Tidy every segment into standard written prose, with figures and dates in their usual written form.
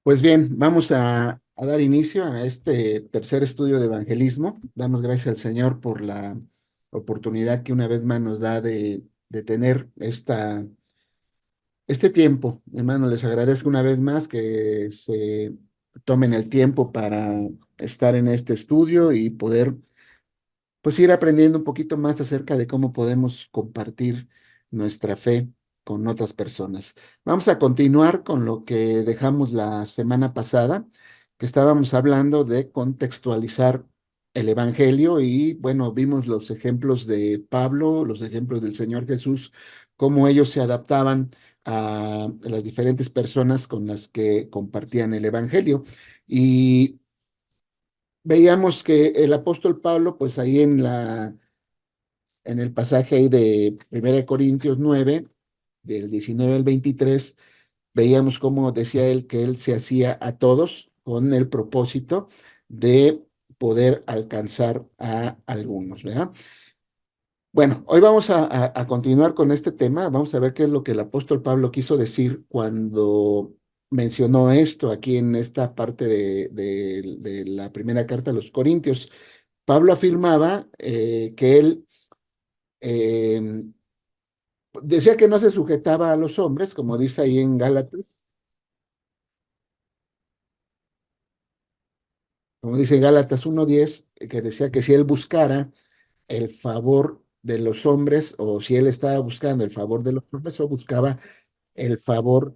Pues bien, vamos a dar inicio a este tercer estudio de evangelismo. Damos gracias al Señor por la oportunidad que una vez más nos da de tener este tiempo. Hermano, les agradezco una vez más que se tomen el tiempo para estar en este estudio y poder pues ir aprendiendo un poquito más acerca de cómo podemos compartir nuestra fe con otras personas. Vamos a continuar con lo que dejamos la semana pasada, que estábamos hablando de contextualizar el Evangelio y bueno, vimos los ejemplos de Pablo, los ejemplos del Señor Jesús, cómo ellos se adaptaban a las diferentes personas con las que compartían el Evangelio. Y veíamos que el apóstol Pablo, pues ahí en el pasaje ahí de 1 Corintios 9 del 19 al 23, veíamos cómo decía él que él se hacía a todos con el propósito de poder alcanzar a algunos, ¿verdad? Bueno, hoy vamos a continuar con este tema. Vamos a ver qué es lo que el apóstol Pablo quiso decir cuando mencionó esto aquí en esta parte de la primera carta a los Corintios. Pablo afirmaba que él eh, decía que no se sujetaba a los hombres, como dice ahí en Gálatas, como dice Gálatas 1:10, que decía que si él buscara el favor de los hombres, o si él estaba buscando el favor de los hombres, o buscaba el favor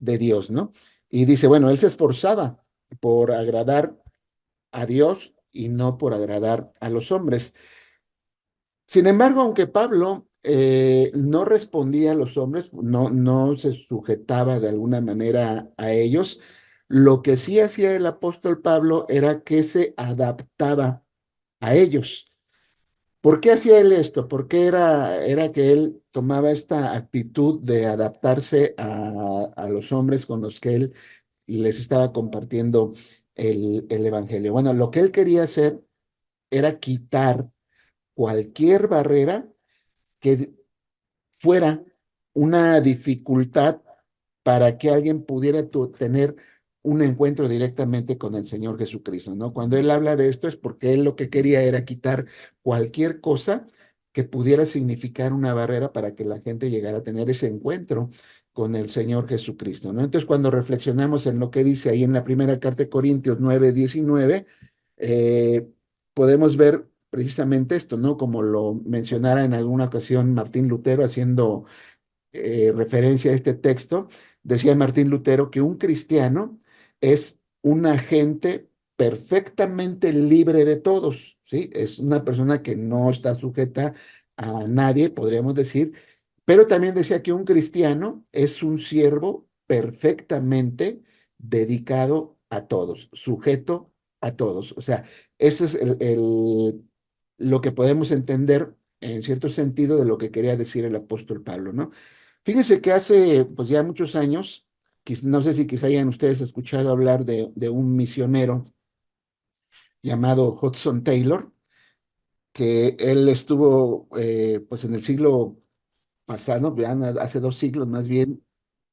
de Dios, ¿no? Y dice, bueno, él se esforzaba por agradar a Dios y no por agradar a los hombres. Sin embargo, aunque Pablo no respondía a los hombres, no se sujetaba de alguna manera a ellos, lo que sí hacía el apóstol Pablo era que se adaptaba a ellos. ¿Por qué hacía él esto? ¿Por qué era que él tomaba esta actitud de adaptarse a los hombres con los que él les estaba compartiendo el evangelio? Bueno, lo que él quería hacer era quitar cualquier barrera que fuera una dificultad para que alguien pudiera tener un encuentro directamente con el Señor Jesucristo, ¿no? Cuando él habla de esto es porque él lo que quería era quitar cualquier cosa que pudiera significar una barrera para que la gente llegara a tener ese encuentro con el Señor Jesucristo, ¿no? Entonces, cuando reflexionamos en lo que dice ahí en la primera carta de Corintios 9:19, eh, podemos ver precisamente esto, ¿no? Como lo mencionara en alguna ocasión Martín Lutero haciendo referencia a este texto, decía Martín Lutero que un cristiano es un agente perfectamente libre de todos, ¿sí? Es una persona que no está sujeta a nadie, podríamos decir, pero también decía que un cristiano es un siervo perfectamente dedicado a todos, sujeto a todos. O sea, ese es lo que podemos entender en cierto sentido de lo que quería decir el apóstol Pablo, ¿no? Fíjense que hace pues ya muchos años, no sé si quizá hayan ustedes escuchado hablar de un misionero llamado Hudson Taylor, que él estuvo pues en el siglo pasado, vean, hace 2 siglos más bien,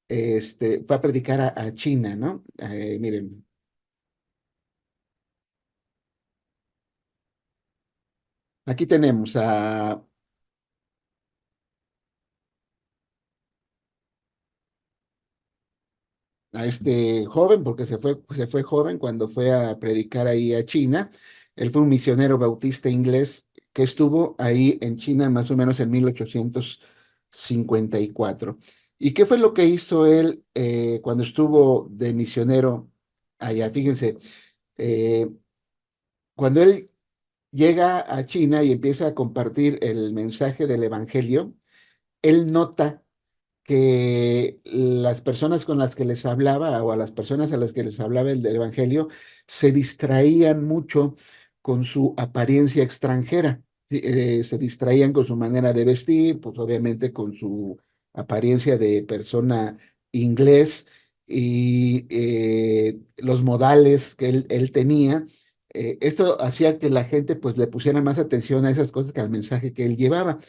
fue a predicar a China, ¿no? Miren, aquí tenemos a este joven, porque se fue joven cuando fue a predicar ahí a China. Él fue un misionero bautista inglés que estuvo ahí en China más o menos en 1854. ¿Y qué fue lo que hizo él cuando estuvo de misionero allá? Fíjense, eh, cuando él llega a China y empieza a compartir el mensaje del Evangelio, él nota que las personas con las que les hablaba o a las personas a las que les hablaba el del Evangelio se distraían mucho con su apariencia extranjera. Sí, se distraían con su manera de vestir, pues obviamente con su apariencia de persona inglés y los modales que él tenía. Esto hacía que la gente pues le pusiera más atención a esas cosas que al mensaje que él llevaba.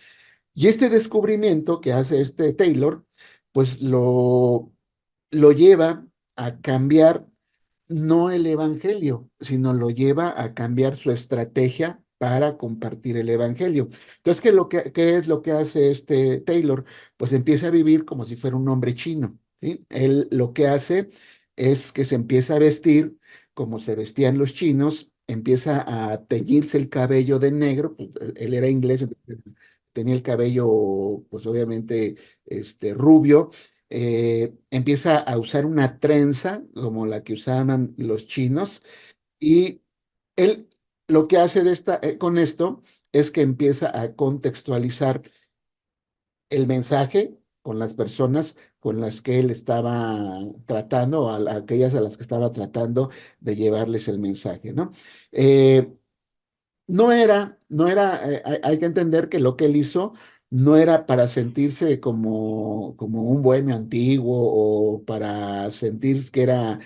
Y este descubrimiento que hace este Taylor, pues lo lleva a cambiar. no el evangelio, sino lo lleva a cambiar su estrategia para compartir el evangelio. Entonces, ¿qué es lo que hace este Taylor? Pues empieza a vivir como si fuera un hombre chino, ¿sí? Él lo que hace es que se empieza a vestir como se vestían los chinos, empieza a teñirse el cabello de negro, pues, él era inglés, entonces tenía el cabello, pues obviamente, rubio, empieza a usar una trenza como la que usaban los chinos y él lo que hace con esto es que empieza a contextualizar el mensaje con las personas con las que él estaba tratando, aquellas a las que estaba tratando de llevarles el mensaje, ¿no? Eh, no era, hay que entender que lo que él hizo no era para sentirse como un bohemio antiguo o para sentir que era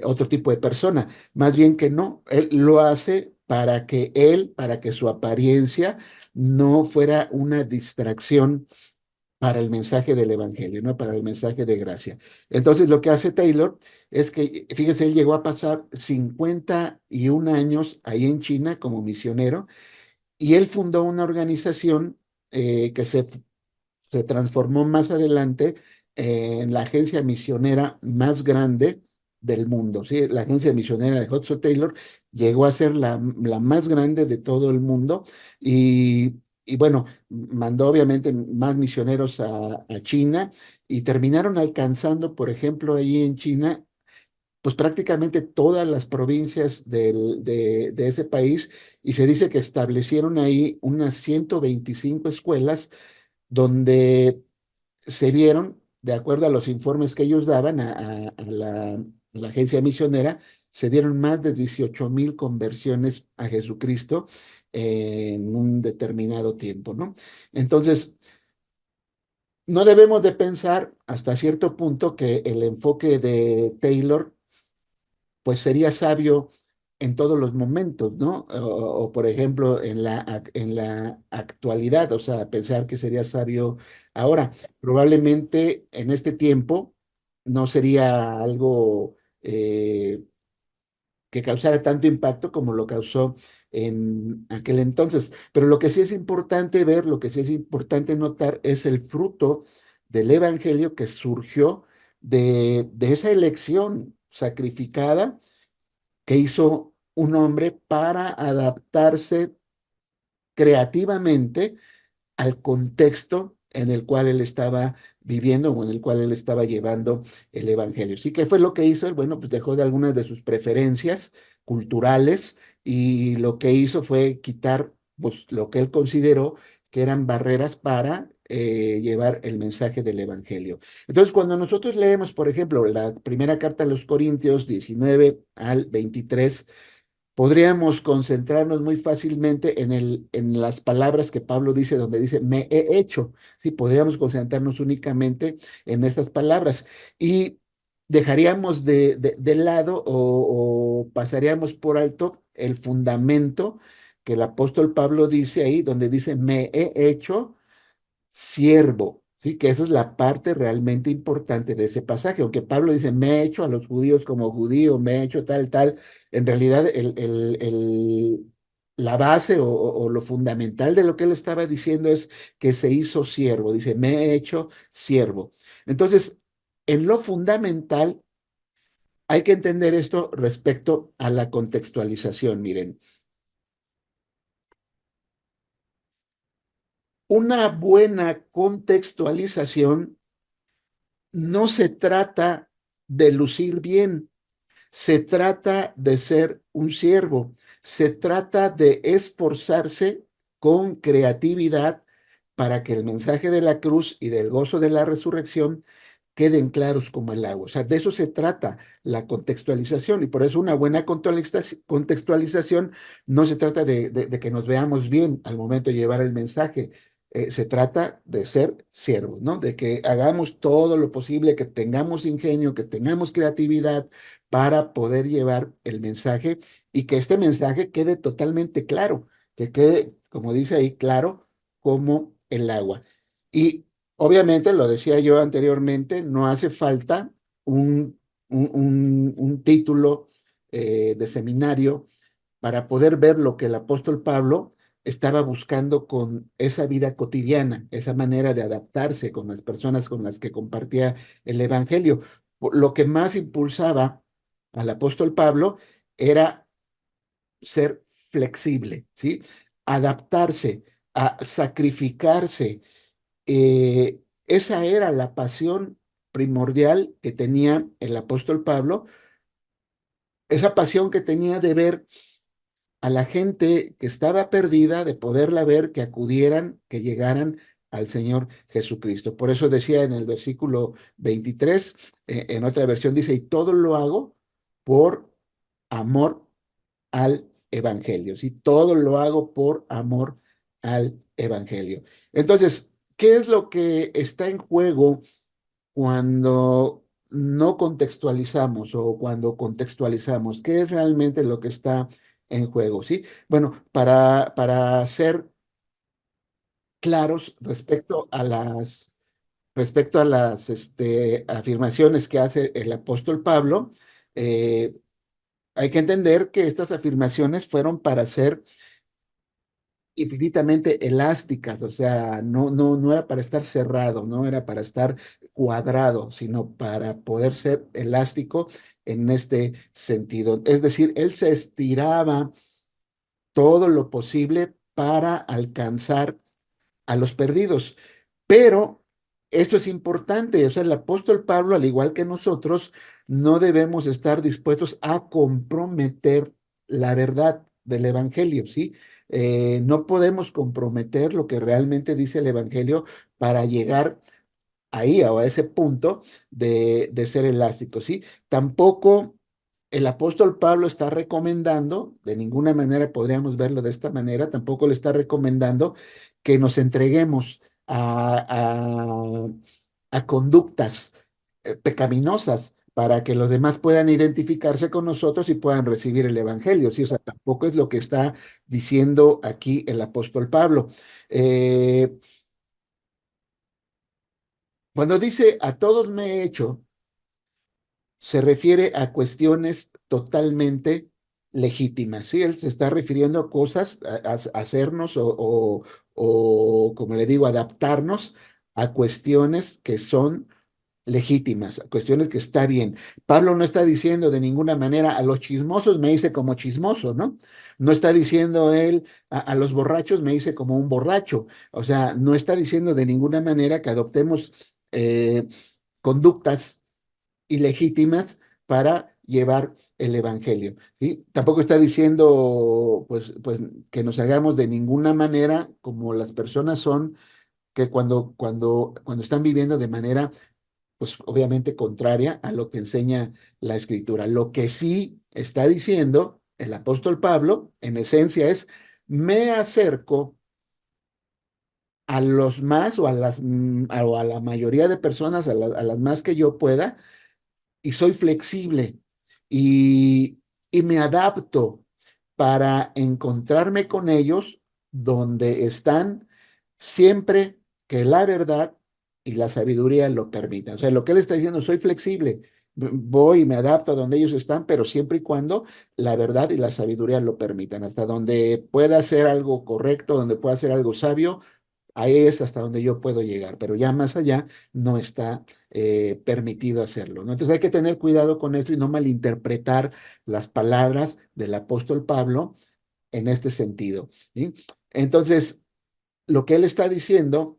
otro tipo de persona. Más bien que no, él lo hace para que su apariencia no fuera una distracción para el mensaje del evangelio, ¿no? Para el mensaje de gracia. Entonces, lo que hace Taylor es que, fíjese, él llegó a pasar 51 años ahí en China como misionero y él fundó una organización que se transformó más adelante en la agencia misionera más grande del mundo, ¿sí? La agencia misionera de Hudson Taylor llegó a ser la más grande de todo el mundo y bueno, mandó obviamente más misioneros a China y terminaron alcanzando, por ejemplo, ahí en China pues prácticamente todas las provincias de ese país y se dice que establecieron ahí unas 125 escuelas donde se vieron, de acuerdo a los informes que ellos daban a la agencia misionera, se dieron más de 18,000 conversiones a Jesucristo en un determinado tiempo, ¿no? Entonces, no debemos de pensar hasta cierto punto que el enfoque de Taylor pues sería sabio en todos los momentos, ¿no? O, por ejemplo, en la actualidad, o sea, pensar que sería sabio ahora. Probablemente en este tiempo no sería algo que causara tanto impacto como lo causó en aquel entonces. Pero lo que sí es importante ver, lo que sí es importante notar es el fruto del evangelio que surgió de esa elección sacrificada que hizo un hombre para adaptarse creativamente al contexto en el cual él estaba viviendo o en el cual él estaba llevando el evangelio. Sí, ¿qué fue lo que hizo él? Bueno, pues dejó de algunas de sus preferencias culturales y lo que hizo fue quitar pues lo que él consideró que eran barreras para llevar el mensaje del evangelio. Entonces, cuando nosotros leemos, por ejemplo, la primera carta a los Corintios 19 al 23, podríamos concentrarnos muy fácilmente en las palabras que Pablo dice, donde dice, me he hecho. Sí, podríamos concentrarnos únicamente en estas palabras y dejaríamos de lado o pasaríamos por alto el fundamento que el apóstol Pablo dice ahí, donde dice, me he hecho siervo, ¿sí? Que esa es la parte realmente importante de ese pasaje. Aunque Pablo dice, me he hecho a los judíos como judío, me he hecho tal, tal, en realidad la base o lo fundamental de lo que él estaba diciendo es que se hizo siervo. Dice, me he hecho siervo. Entonces, en lo fundamental, hay que entender esto respecto a la contextualización. Miren, una buena contextualización no se trata de lucir bien, se trata de ser un siervo, se trata de esforzarse con creatividad para que el mensaje de la cruz y del gozo de la resurrección queden claros como el agua. O sea, de eso se trata la contextualización y por eso una buena contextualización no se trata de que nos veamos bien al momento de llevar el mensaje. Se trata de ser siervos, ¿no? De que hagamos todo lo posible, que tengamos ingenio, que tengamos creatividad para poder llevar el mensaje y que este mensaje quede totalmente claro, que quede, como dice ahí, claro como el agua. Y obviamente, lo decía yo anteriormente, no hace falta un un título de seminario para poder ver lo que el apóstol Pablo estaba buscando con esa vida cotidiana, esa manera de adaptarse con las personas con las que compartía el evangelio. Lo que más impulsaba al apóstol Pablo era ser flexible, ¿sí? Adaptarse, a sacrificarse. Esa era la pasión primordial que tenía el apóstol Pablo, esa pasión que tenía de ver a la gente que estaba perdida, de poderla ver, que acudieran, que llegaran al Señor Jesucristo. Por eso decía en el versículo 23, en otra versión dice, y todo lo hago por amor al Evangelio, ¿sí? Todo lo hago por amor al Evangelio. Entonces, ¿qué es lo que está en juego cuando no contextualizamos o cuando contextualizamos? ¿Qué es realmente lo que está en juego? ¿Sí? Bueno, para ser claros respecto a las afirmaciones que hace el apóstol Pablo, eh, hay que entender que estas afirmaciones fueron para ser infinitamente elásticas, o sea, no era para estar cerrado, no era para estar cuadrado, sino para poder ser elástico en este sentido. Es decir, él se estiraba todo lo posible para alcanzar a los perdidos. Pero esto es importante, o sea, el apóstol Pablo, al igual que nosotros, no debemos estar dispuestos a comprometer la verdad del Evangelio, ¿sí? No podemos comprometer lo que realmente dice el Evangelio para llegar ahí o a ese punto de ser elástico, ¿sí? Tampoco el apóstol Pablo está recomendando, de ninguna manera podríamos verlo de esta manera, tampoco le está recomendando que nos entreguemos a conductas pecaminosas para que los demás puedan identificarse con nosotros y puedan recibir el evangelio, ¿sí? O sea, tampoco es lo que está diciendo aquí el apóstol Pablo. Eh, Cuando dice a todos me he hecho, se refiere a cuestiones totalmente legítimas, ¿sí? Él se está refiriendo a cosas, a hacernos o, como le digo, adaptarnos a cuestiones que son legítimas, a cuestiones que está bien. Pablo no está diciendo de ninguna manera a los chismosos me hice como chismoso, ¿no? No está diciendo él a los borrachos me hice como un borracho. O sea, no está diciendo de ninguna manera que adoptemos conductas ilegítimas para llevar el evangelio, ¿sí? Tampoco está diciendo, pues, que nos hagamos de ninguna manera como las personas son, que cuando están viviendo de manera, pues, obviamente contraria a lo que enseña la Escritura. Lo que sí está diciendo el apóstol Pablo, en esencia, es, me acerco a los más o a la mayoría de personas, a las más que yo pueda, y soy flexible y, y me adapto para encontrarme con ellos donde están siempre que la verdad y la sabiduría lo permitan. O sea, lo que él está diciendo, soy flexible, voy y me adapto a donde ellos están, pero siempre y cuando la verdad y la sabiduría lo permitan. Hasta donde pueda hacer algo correcto, donde pueda hacer algo sabio, ahí es hasta donde yo puedo llegar, pero ya más allá no está permitido hacerlo, ¿no? Entonces hay que tener cuidado con esto y no malinterpretar las palabras del apóstol Pablo en este sentido, ¿sí? Entonces, lo que él está diciendo,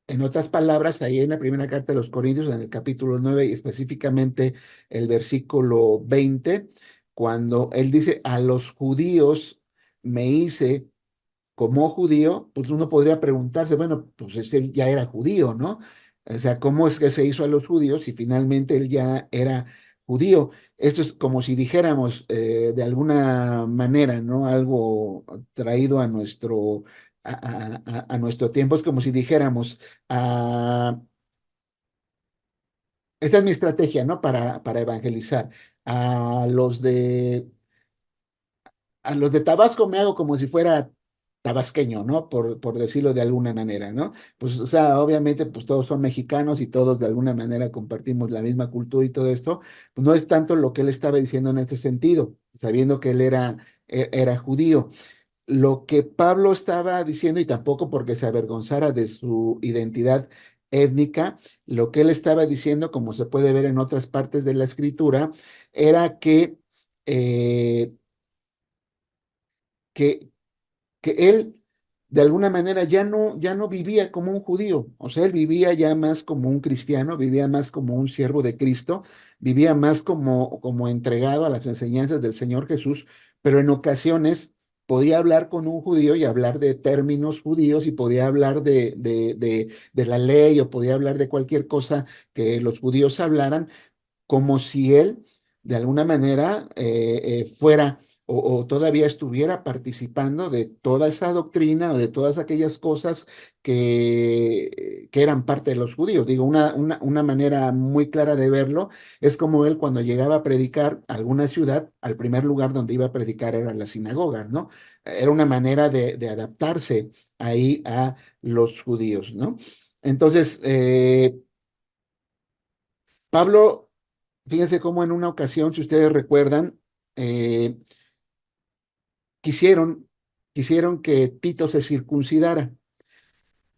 en otras palabras, ahí en la primera carta de los Corintios, en el capítulo 9 y específicamente el versículo 20, cuando él dice, a los judíos me hice como judío, pues uno podría preguntarse, bueno, pues él ya era judío, ¿no? O sea, ¿cómo es que se hizo a los judíos si finalmente él ya era judío? Esto es como si dijéramos de alguna manera, ¿no? Algo traído a a nuestro tiempo, es como si dijéramos, ah, esta es mi estrategia, ¿no? Para evangelizar. A los de, a los de Tabasco me hago como si fuera tabasqueño, ¿no? Por decirlo de alguna manera, ¿no? Pues, o sea, obviamente, pues todos son mexicanos y todos de alguna manera compartimos la misma cultura y todo esto, pues no es tanto lo que él estaba diciendo en este sentido, sabiendo que él era judío. Lo que Pablo estaba diciendo, y tampoco porque se avergonzara de su identidad étnica, lo que él estaba diciendo, como se puede ver en otras partes de la escritura, era eh, que que él de alguna manera ya no vivía como un judío, o sea, él vivía ya más como un cristiano, vivía más como un siervo de Cristo, vivía más como entregado a las enseñanzas del Señor Jesús, pero en ocasiones podía hablar con un judío y hablar de términos judíos y podía hablar de la ley o podía hablar de cualquier cosa que los judíos hablaran como si él de alguna manera fuera o todavía estuviera participando de toda esa doctrina o de todas aquellas cosas que eran parte de los judíos. Digo, una manera muy clara de verlo es como él cuando llegaba a predicar a alguna ciudad, al primer lugar donde iba a predicar era la sinagoga, ¿no? Era una manera de adaptarse ahí a los judíos, ¿no? Entonces, Pablo, fíjense cómo en una ocasión, si ustedes recuerdan, eh, quisieron, quisieron que Tito se circuncidara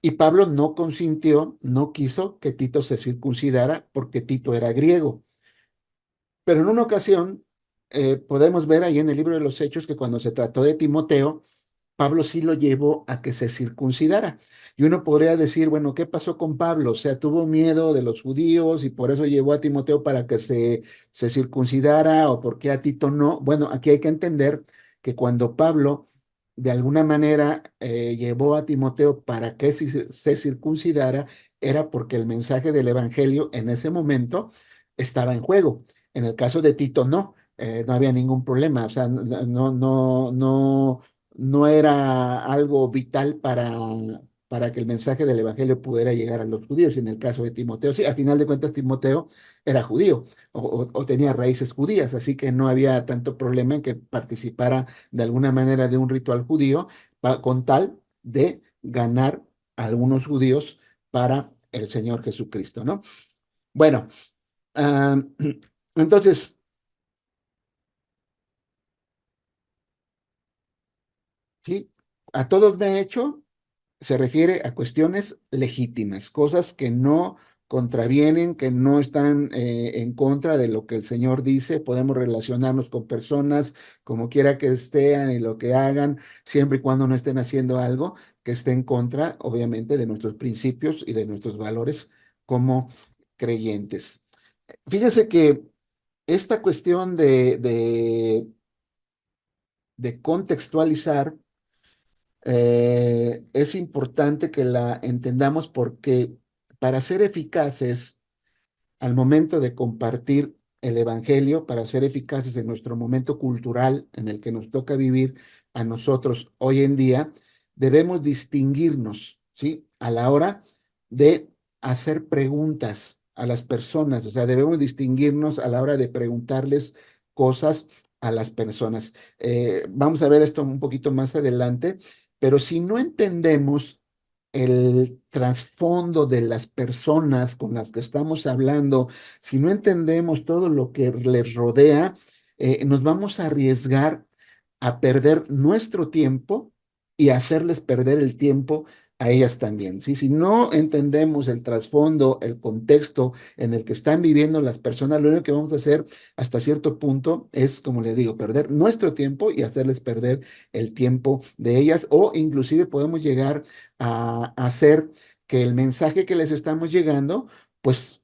y Pablo no consintió, no quiso que Tito se circuncidara porque Tito era griego. Pero en una ocasión, podemos ver ahí en el libro de los Hechos que cuando se trató de Timoteo, Pablo sí lo llevó a que se circuncidara. Y uno podría decir, bueno, ¿qué pasó con Pablo? O sea, tuvo miedo de los judíos y por eso llevó a Timoteo para que se circuncidara o por qué a Tito no. Bueno, aquí hay que entender que cuando Pablo de alguna manera llevó a Timoteo para que se circuncidara, era porque el mensaje del Evangelio en ese momento estaba en juego. En el caso de Tito, no. No había ningún problema, o sea, no era algo vital para que el mensaje del Evangelio pudiera llegar a los judíos. Y en el caso de Timoteo, sí, al final de cuentas Timoteo era judío o tenía raíces judías, así que no había tanto problema en que participara de alguna manera de un ritual judío con tal de ganar a algunos judíos para el Señor Jesucristo, ¿no? Bueno, ah, entonces, sí, a todos me he hecho se refiere a cuestiones legítimas, cosas que no contravienen, que no están en contra de lo que el Señor dice. Podemos relacionarnos con personas como quiera que estén y lo que hagan, siempre y cuando no estén haciendo algo que esté en contra, obviamente, de nuestros principios y de nuestros valores como creyentes. Fíjese que esta cuestión de contextualizar es importante que la entendamos porque para ser eficaces al momento de compartir el Evangelio, para ser eficaces en nuestro momento cultural en el que nos toca vivir a nosotros hoy en día, debemos distinguirnos, ¿sí? A la hora de hacer preguntas a las personas, o sea, debemos distinguirnos a la hora de preguntarles cosas a las personas. Vamos a ver esto un poquito más adelante, pero si no entendemos el trasfondo de las personas con las que estamos hablando, si no entendemos todo lo que les rodea, nos vamos a arriesgar a perder nuestro tiempo y hacerles perder el tiempo a ellas también, ¿sí? Si no entendemos el trasfondo, el contexto en el que están viviendo las personas, lo único que vamos a hacer hasta cierto punto es, como les digo, perder nuestro tiempo y hacerles perder el tiempo de ellas o inclusive podemos llegar a hacer que el mensaje que les estamos llegando, pues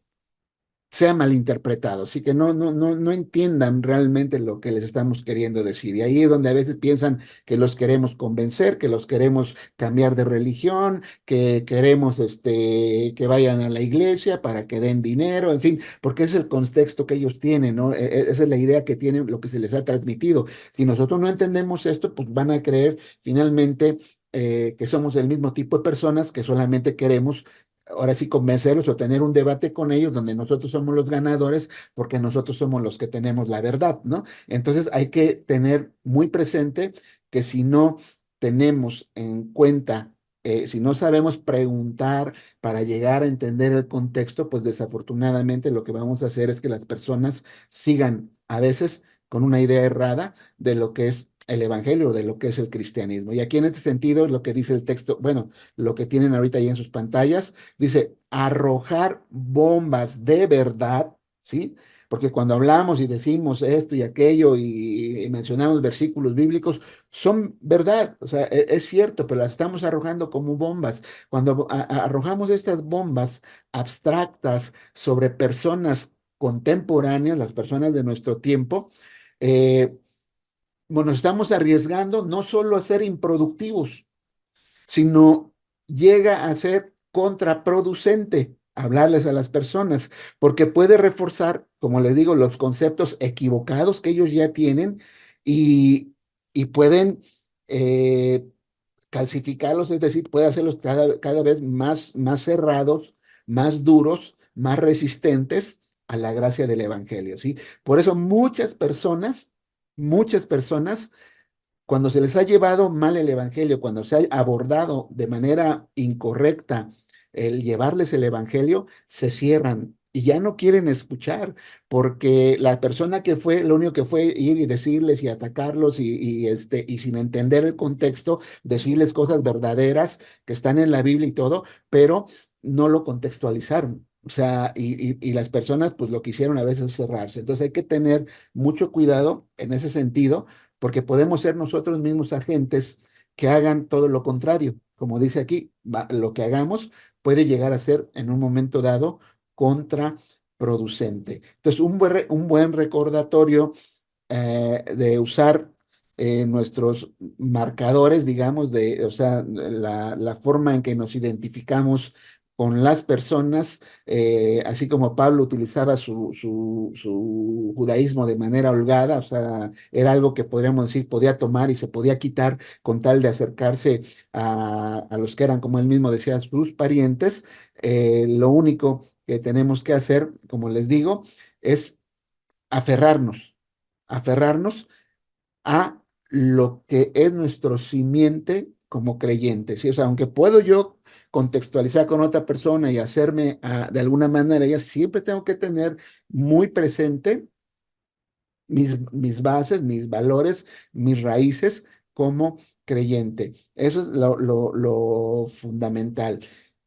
sea malinterpretado, así que no entiendan realmente lo que les estamos queriendo decir. Y ahí es donde a veces piensan que los queremos convencer, que los queremos cambiar de religión, que queremos que vayan a la iglesia para que den dinero, en fin, porque ese es el contexto que ellos tienen, ¿no? Esa es la idea que tienen, lo que se les ha transmitido. Si nosotros no entendemos esto, pues van a creer finalmente que somos el mismo tipo de personas que solamente queremos ahora sí convencerlos o tener un debate con ellos donde nosotros somos los ganadores porque nosotros somos los que tenemos la verdad, ¿no? Entonces hay que tener muy presente que si no tenemos en cuenta, si no sabemos preguntar para llegar a entender el contexto, pues desafortunadamente lo que vamos a hacer es que las personas sigan a veces con una idea errada de lo que es el evangelio, de lo que es el cristianismo. Y aquí en este sentido, lo que dice el texto, bueno, lo que tienen ahorita ahí en sus pantallas, dice arrojar bombas de verdad, ¿sí? Porque cuando hablamos y decimos esto y aquello y mencionamos versículos bíblicos, son verdad, o sea, es cierto, pero las estamos arrojando como bombas. Cuando arrojamos estas bombas abstractas sobre personas contemporáneas, las personas de nuestro tiempo, eh, bueno, nos estamos arriesgando no solo a ser improductivos, sino llega a ser contraproducente hablarles a las personas, porque puede reforzar, como les digo, los conceptos equivocados que ellos ya tienen y, y pueden eh, calcificarlos, es decir, puede hacerlos cada vez más cerrados, más duros, más resistentes a la gracia del Evangelio, ¿sí? Por eso muchas personas cuando se les ha llevado mal el evangelio, cuando se ha abordado de manera incorrecta el llevarles el evangelio, se cierran y ya no quieren escuchar, porque la persona que fue, lo único que fue ir y decirles y atacarlos y sin entender el contexto, decirles cosas verdaderas que están en la Biblia y todo, pero no lo contextualizaron. O sea, y las personas pues lo que hicieron a veces es cerrarse. Entonces hay que tener mucho cuidado en ese sentido porque podemos ser nosotros mismos agentes que hagan todo lo contrario. Como dice aquí, lo que hagamos puede llegar a ser en un momento dado contraproducente. Entonces, un buen recordatorio de usar nuestros marcadores, digamos, o sea, la forma en que nos identificamos con las personas, así como Pablo utilizaba su judaísmo de manera holgada, o sea, era algo que podríamos decir podía tomar y se podía quitar con tal de acercarse a los que eran, como él mismo decía, sus parientes. Lo único que tenemos que hacer, como les digo, es aferrarnos aferrarnos a lo que es nuestro simiente como creyentes. ¿Sí? O sea, aunque puedo yo contextualizar con otra persona y hacerme de alguna manera, ya siempre tengo que tener muy presente mis bases, mis valores, mis raíces como creyente. Eso es lo fundamental.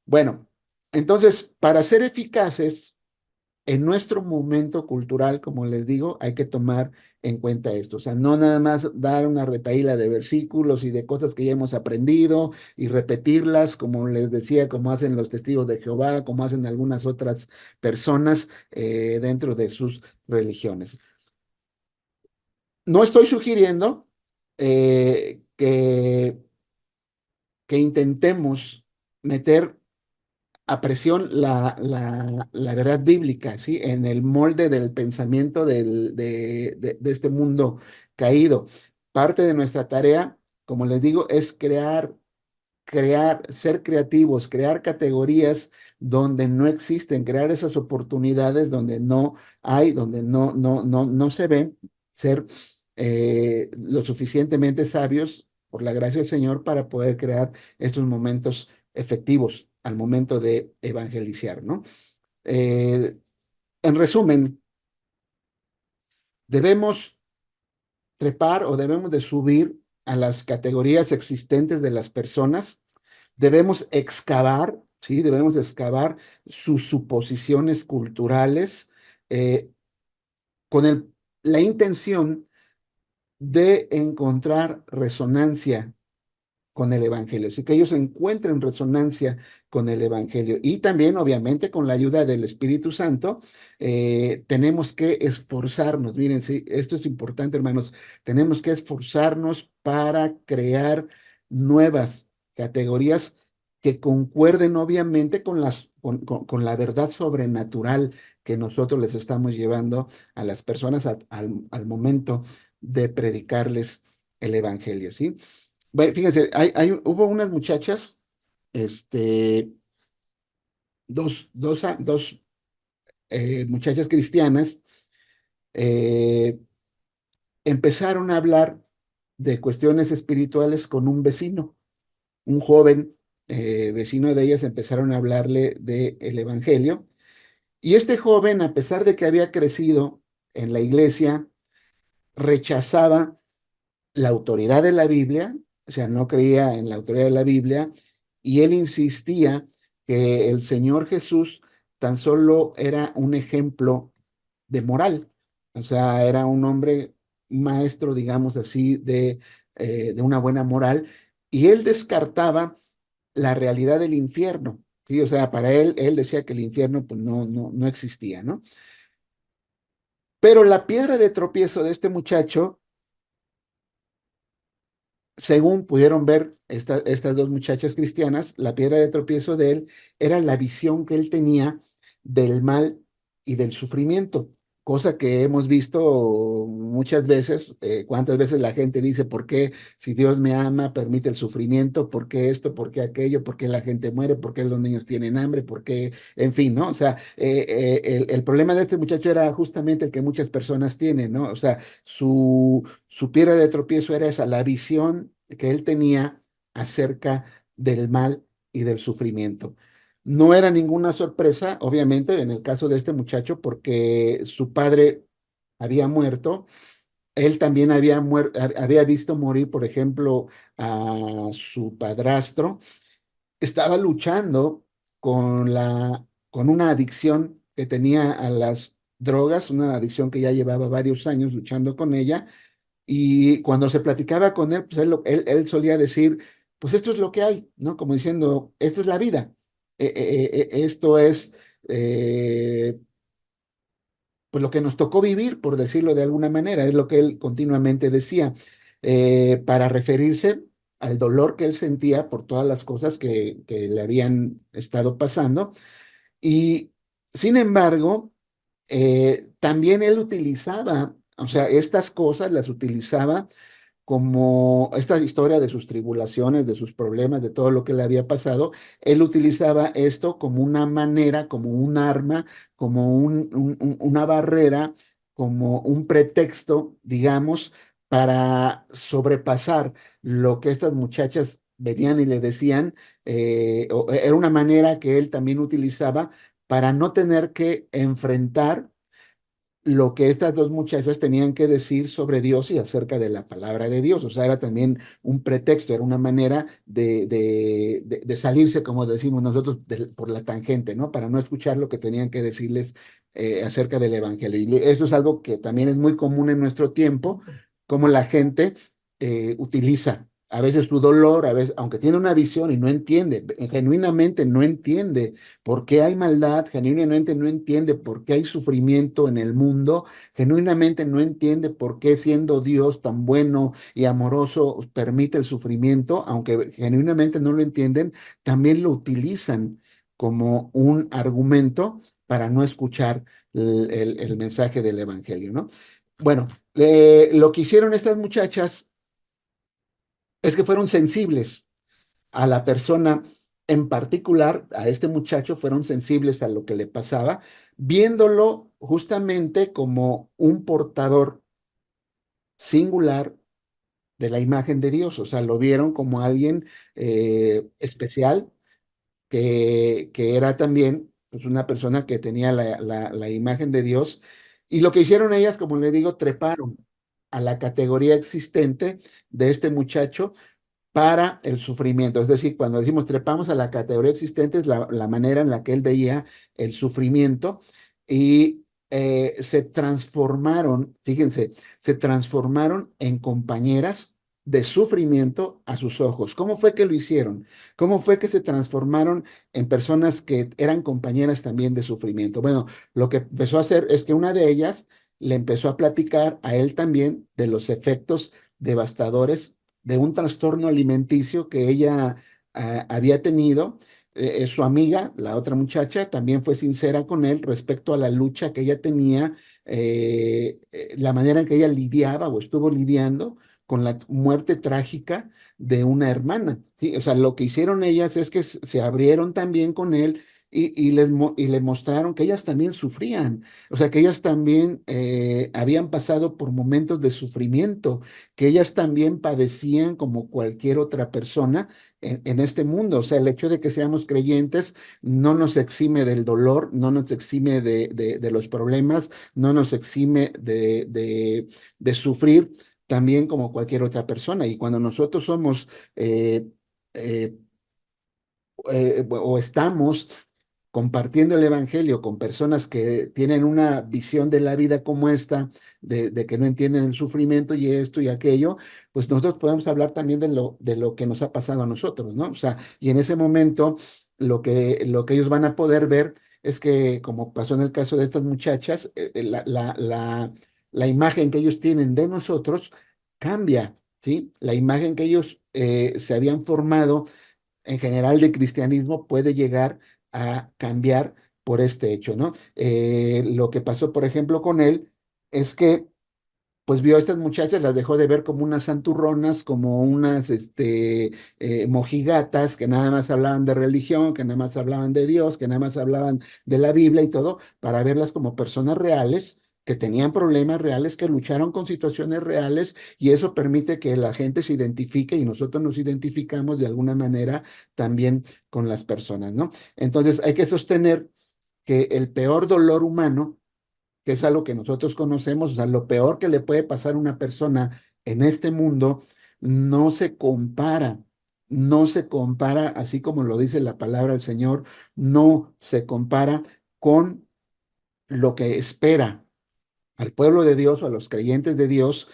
Bueno, entonces, para ser eficaces, en nuestro momento cultural, como les digo, hay que tomar en cuenta esto. O sea, no nada más dar una retaíla de versículos y de cosas que ya hemos aprendido y repetirlas, como les decía, como hacen los testigos de Jehová, como hacen algunas otras personas dentro de sus religiones. No estoy sugiriendo que intentemos meter a presión la verdad bíblica, ¿sí? En el molde del pensamiento de este mundo caído. Parte de nuestra tarea, como les digo, es ser creativos, crear categorías donde no existen, crear esas oportunidades donde no hay, donde no se ven, ser lo suficientemente sabios por la gracia del Señor para poder crear estos momentos efectivos al momento de evangelizar, ¿no? Eh, en resumen, debemos trepar o debemos de subir a las categorías existentes de las personas. Debemos excavar, ¿sí? Debemos excavar sus suposiciones culturales eh, con la intención de encontrar resonancia con el Evangelio, así que ellos encuentren resonancia con el Evangelio. Y también, obviamente, con la ayuda del Espíritu Santo, tenemos que esforzarnos. Miren, sí, esto es importante, hermanos. Tenemos que esforzarnos para crear nuevas categorías que concuerden, obviamente, con la verdad sobrenatural que nosotros les estamos llevando a las personas al momento de predicarles el Evangelio, ¿sí? Bueno, fíjense, hubo unas muchachas, este, dos muchachas cristianas, eh, empezaron a hablar de cuestiones espirituales con un vecino, un joven vecino de ellas. Empezaron a hablarle del Evangelio. Y este joven, a pesar de que había crecido en la iglesia, rechazaba la autoridad de la Biblia, o sea, no creía en la autoridad de la Biblia, y él insistía que el Señor Jesús tan solo era un ejemplo de moral, o sea, era un hombre maestro, digamos así, de una buena moral, y él descartaba la realidad del infierno. Sí, o sea, para él decía que el infierno pues no existía, ¿no? Pero la piedra de tropiezo de este muchacho, según pudieron ver estas dos muchachas cristianas, la piedra de tropiezo de él era la visión que él tenía del mal y del sufrimiento, cosa que hemos visto muchas veces. Cuántas veces la gente dice, ¿por qué si Dios me ama permite el sufrimiento? ¿Por qué esto? ¿Por qué aquello? ¿Por qué la gente muere? ¿Por qué los niños tienen hambre? ¿Por qué? En fin, ¿no? O sea, el problema de este muchacho era justamente el que muchas personas tienen, ¿no? O sea, su piedra de tropiezo era esa, la visión que él tenía acerca del mal y del sufrimiento. No era ninguna sorpresa, obviamente, en el caso de este muchacho, porque su padre había muerto. Él también había visto morir, por ejemplo, a su padrastro. Estaba luchando con una adicción que tenía a las drogas, una adicción que ya llevaba varios años luchando con ella. Y cuando se platicaba con él, pues él solía decir, pues esto es lo que hay, ¿no? Como diciendo, esta es la vida. Esto es, eh, pues lo que nos tocó vivir, por decirlo de alguna manera, es lo que él continuamente decía, para referirse al dolor que él sentía por todas las cosas que le habían estado pasando. Y sin embargo, también él utilizaba, o sea, estas cosas las utilizaba como esta historia de sus tribulaciones, de sus problemas, de todo lo que le había pasado. Él utilizaba esto como una manera, como un arma, como una barrera, como un pretexto, digamos, para sobrepasar lo que estas muchachas venían y le decían. Era una manera que él también utilizaba para no tener que enfrentar lo que estas dos muchachas tenían que decir sobre Dios y acerca de la palabra de Dios. O sea, era también un pretexto, era una manera de salirse, como decimos nosotros, por la tangente, ¿no? Para no escuchar lo que tenían que decirles acerca del Evangelio. Y eso es algo que también es muy común en nuestro tiempo, como la gente utiliza a veces su dolor, a veces, aunque tiene una visión y no entiende, genuinamente no entiende por qué hay maldad, genuinamente no entiende por qué hay sufrimiento en el mundo, genuinamente no entiende por qué siendo Dios tan bueno y amoroso permite el sufrimiento, aunque genuinamente no lo entienden, también lo utilizan como un argumento para no escuchar el mensaje del Evangelio, ¿no? Bueno, lo que hicieron estas muchachas es que fueron sensibles a la persona en particular, a este muchacho, fueron sensibles a lo que le pasaba, viéndolo justamente como un portador singular de la imagen de Dios. O sea, lo vieron como alguien especial, que era también pues, una persona que tenía la imagen de Dios. Y lo que hicieron ellas, como le digo, treparon a la categoría existente de este muchacho para el sufrimiento. Es decir, cuando decimos trepamos a la categoría existente, es la manera en la que él veía el sufrimiento. Y se transformaron, fíjense, se transformaron en compañeras de sufrimiento a sus ojos. ¿Cómo fue que lo hicieron? ¿Cómo fue que se transformaron en personas que eran compañeras también de sufrimiento? Bueno, lo que empezó a hacer es que una de ellas le empezó a platicar a él también de los efectos devastadores de un trastorno alimenticio que ella había tenido. Su amiga, la otra muchacha, también fue sincera con él respecto a la lucha que ella tenía, la manera en que ella lidiaba o estuvo lidiando con la muerte trágica de una hermana. ¿Sí? O sea, lo que hicieron ellas es que se abrieron también con él y le mostraron que ellas también sufrían, o sea, que ellas también habían pasado por momentos de sufrimiento, que ellas también padecían como cualquier otra persona en este mundo. O sea, el hecho de que seamos creyentes no nos exime del dolor, no nos exime de los problemas, no nos exime de sufrir también como cualquier otra persona. Y cuando nosotros somos eh, eh, o estamos compartiendo el evangelio con personas que tienen una visión de la vida como esta, de que no entienden el sufrimiento y esto y aquello, pues nosotros podemos hablar también de lo que nos ha pasado a nosotros, ¿no? O sea, y en ese momento lo que ellos van a poder ver es que, como pasó en el caso de estas muchachas, la imagen que ellos tienen de nosotros cambia, ¿sí? La imagen que ellos se habían formado en general de cristianismo puede llegar a cambiar por este hecho, ¿no? Lo que pasó, por ejemplo, con él es que pues vio a estas muchachas, las dejó de ver como unas santurronas, como unas mojigatas que nada más hablaban de religión, que nada más hablaban de Dios, que nada más hablaban de la Biblia y todo, para verlas como personas reales, que tenían problemas reales, que lucharon con situaciones reales, y eso permite que la gente se identifique y nosotros nos identificamos de alguna manera también con las personas, ¿no? Entonces hay que sostener que el peor dolor humano, que es algo que nosotros conocemos, o sea, lo peor que le puede pasar a una persona en este mundo, no se compara, no se compara, así como lo dice la palabra del Señor, no se compara con lo que espera al pueblo de Dios o a los creyentes de Dios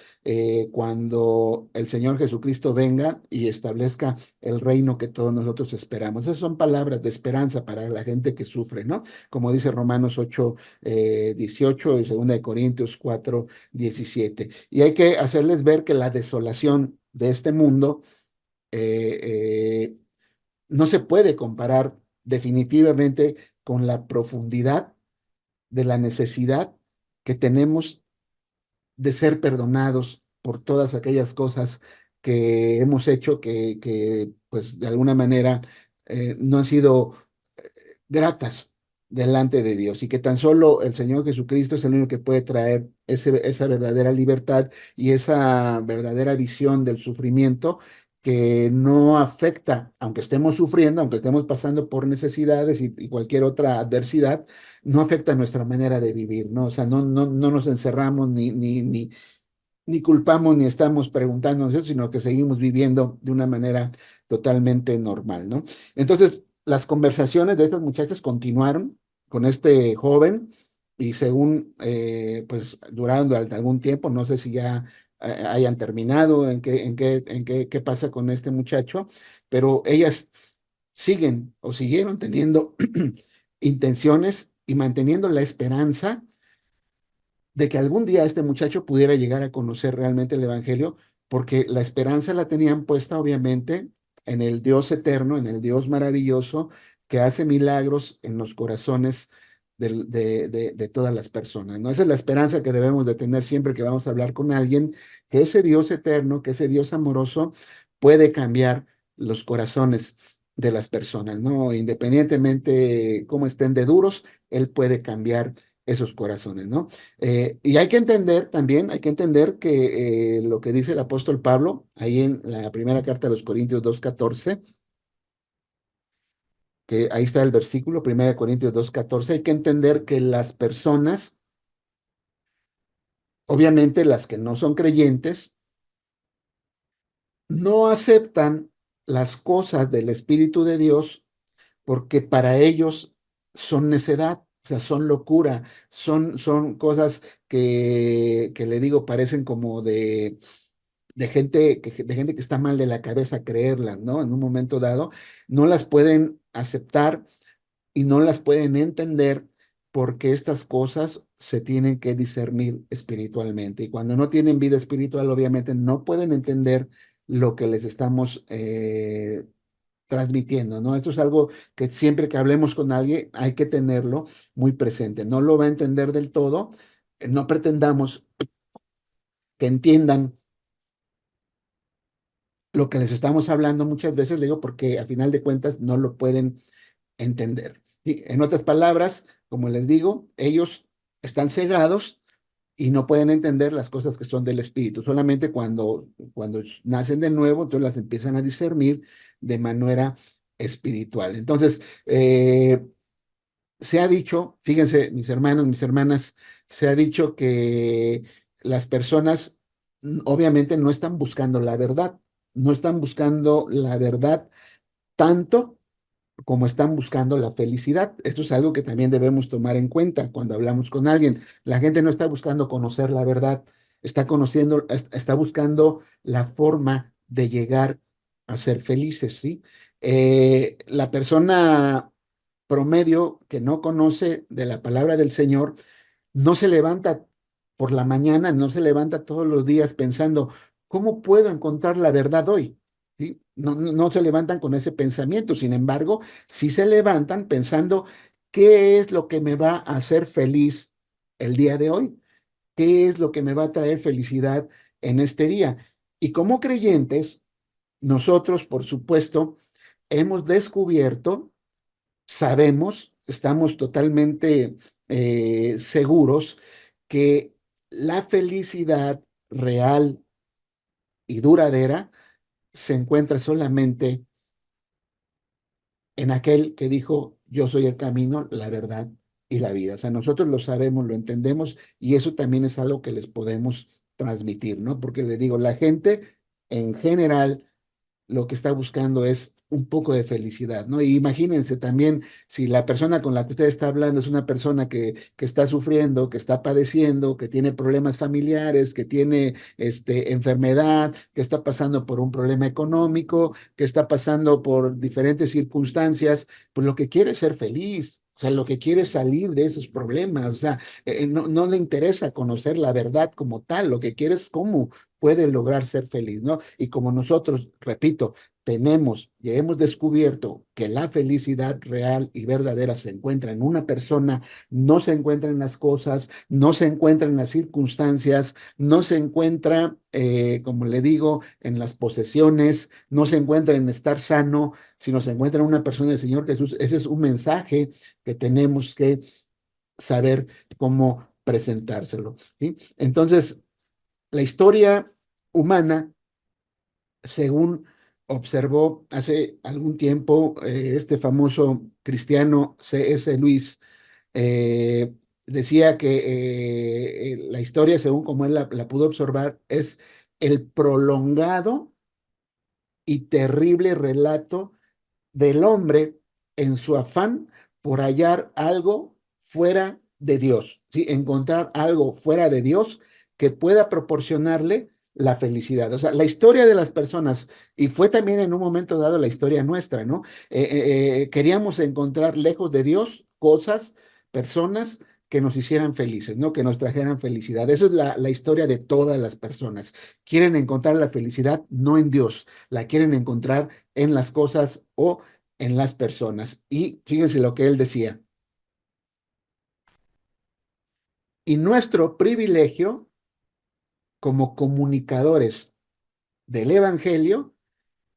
cuando el Señor Jesucristo venga y establezca el reino que todos nosotros esperamos. Esas son palabras de esperanza para la gente que sufre, ¿no? Como dice Romanos 8, 18 y 2 de Corintios 4, 17. Y hay que hacerles ver que la desolación de este mundo eh, eh, no se puede comparar definitivamente con la profundidad de la necesidad que tenemos de ser perdonados por todas aquellas cosas que hemos hecho pues, de alguna manera no han sido gratas delante de Dios y que tan solo el Señor Jesucristo es el único que puede traer esa verdadera libertad y esa verdadera visión del sufrimiento que no afecta, aunque estemos sufriendo, aunque estemos pasando por necesidades y cualquier otra adversidad, no afecta nuestra manera de vivir, ¿no? O sea, no nos encerramos ni culpamos ni estamos preguntándonos eso, sino que seguimos viviendo de una manera totalmente normal, ¿no? Entonces, las conversaciones de estas muchachas continuaron con este joven y según, pues, duraron durante algún tiempo, no sé si ya hayan terminado, qué pasa con este muchacho, pero ellas siguen o siguieron teniendo intenciones y manteniendo la esperanza de que algún día este muchacho pudiera llegar a conocer realmente el Evangelio, porque la esperanza la tenían puesta obviamente en el Dios eterno, en el Dios maravilloso, que hace milagros en los corazones de todas las personas, ¿no? Esa es la esperanza que debemos de tener siempre que vamos a hablar con alguien, que ese Dios eterno, que ese Dios amoroso puede cambiar los corazones de las personas, ¿no? Independientemente cómo estén de duros, Él puede cambiar esos corazones, ¿no? Y hay que entender también, hay que entender que lo que dice el apóstol Pablo, ahí en la primera carta de los Corintios 2:14, que ahí está el versículo, primera Corintios 2:14, hay que entender que las personas, obviamente las que no son creyentes, no aceptan las cosas del Espíritu de Dios porque para ellos son necedad, o sea, son locura, son cosas que le digo, parecen como de gente que está mal de la cabeza creerlas, ¿no? En un momento dado, no las pueden aceptar y no las pueden entender porque estas cosas se tienen que discernir espiritualmente. Y cuando no tienen vida espiritual, obviamente no pueden entender lo que les estamos transmitiendo, ¿no? Esto es algo que siempre que hablemos con alguien hay que tenerlo muy presente. No lo va a entender del todo. No pretendamos que entiendan lo que les estamos hablando muchas veces, le digo, porque a final de cuentas no lo pueden entender. Y en otras palabras, como les digo, ellos están cegados y no pueden entender las cosas que son del Espíritu. Solamente cuando nacen de nuevo, entonces las empiezan a discernir de manera espiritual. Entonces, se ha dicho, fíjense, mis hermanos, mis hermanas, se ha dicho que las personas obviamente no están buscando la verdad, no están buscando la verdad tanto como están buscando la felicidad. Esto es algo que también debemos tomar en cuenta cuando hablamos con alguien. La gente no está buscando conocer la verdad, está buscando la forma de llegar a ser felices, ¿sí? La persona promedio que no conoce de la palabra del Señor no se levanta por la mañana, no se levanta todos los días pensando, ¿cómo puedo encontrar la verdad hoy? ¿Sí? No se levantan con ese pensamiento, sin embargo, sí se levantan pensando, ¿qué es lo que me va a hacer feliz el día de hoy? ¿Qué es lo que me va a traer felicidad en este día? Y como creyentes, nosotros, por supuesto, hemos descubierto, sabemos, estamos totalmente seguros que la felicidad real y duradera se encuentra solamente en aquel que dijo, yo soy el camino, la verdad y la vida. O sea, nosotros lo sabemos, lo entendemos y eso también es algo que les podemos transmitir, ¿no? Porque le digo, la gente en general lo que está buscando es un poco de felicidad, ¿no? Y imagínense también si la persona con la que usted está hablando es una persona que está sufriendo, que está padeciendo, que tiene problemas familiares, que tiene enfermedad, que está pasando por un problema económico, que está pasando por diferentes circunstancias, pues lo que quiere es ser feliz. O sea, lo que quiere es salir de esos problemas, o sea, no le interesa conocer la verdad como tal, lo que quiere es cómo puede lograr ser feliz, ¿no? Y como nosotros, repito, tenemos y hemos descubierto que la felicidad real y verdadera se encuentra en una persona, no se encuentra en las cosas, no se encuentra en las circunstancias, no se encuentra, como le digo, en las posesiones, no se encuentra en estar sano, sino se encuentra en una persona del Señor Jesús. Ese es un mensaje que tenemos que saber cómo presentárselo, ¿sí? Entonces, la historia humana, según observó hace algún tiempo este famoso cristiano C.S. Lewis, eh, decía que la historia, según como él la pudo observar, es el prolongado y terrible relato del hombre en su afán por hallar algo fuera de Dios, ¿sí? Encontrar algo fuera de Dios que pueda proporcionarle la felicidad. O sea, la historia de las personas, y fue también en un momento dado la historia nuestra, ¿no? Queríamos encontrar lejos de Dios cosas, personas que nos hicieran felices, ¿no? Que nos trajeran felicidad. Esa es la historia de todas las personas. Quieren encontrar la felicidad no en Dios, la quieren encontrar en las cosas o en las personas. Y fíjense lo que él decía. Y nuestro privilegio como comunicadores del Evangelio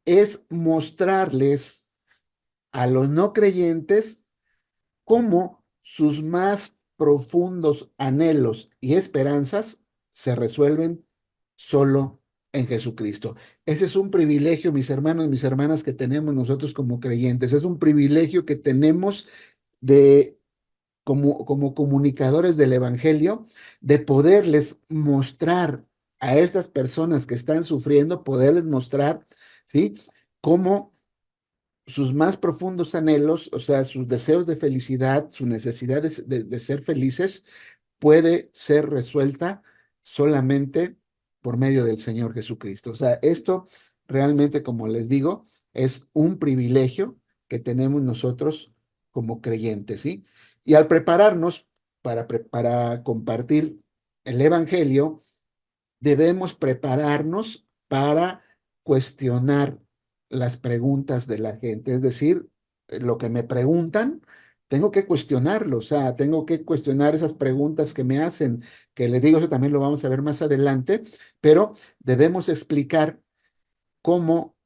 es mostrarles a los no creyentes cómo sus más profundos anhelos y esperanzas se resuelven solo en Jesucristo. Ese es un privilegio, mis hermanos y mis hermanas, que tenemos nosotros como creyentes. Es un privilegio que tenemos de como comunicadores del Evangelio, de poderles mostrar a estas personas que están sufriendo, poderles mostrar, ¿sí? Cómo sus más profundos anhelos, o sea, sus deseos de felicidad, su necesidad de ser felices, puede ser resuelta solamente por medio del Señor Jesucristo. O sea, esto realmente, como les digo, es un privilegio que tenemos nosotros como creyentes, ¿sí? Y al prepararnos para compartir el Evangelio, debemos prepararnos para cuestionar las preguntas de la gente. Es decir, lo que me preguntan, tengo que cuestionarlo, o sea, tengo que cuestionar esas preguntas que me hacen, que les digo, eso también lo vamos a ver más adelante, pero debemos explicar cómo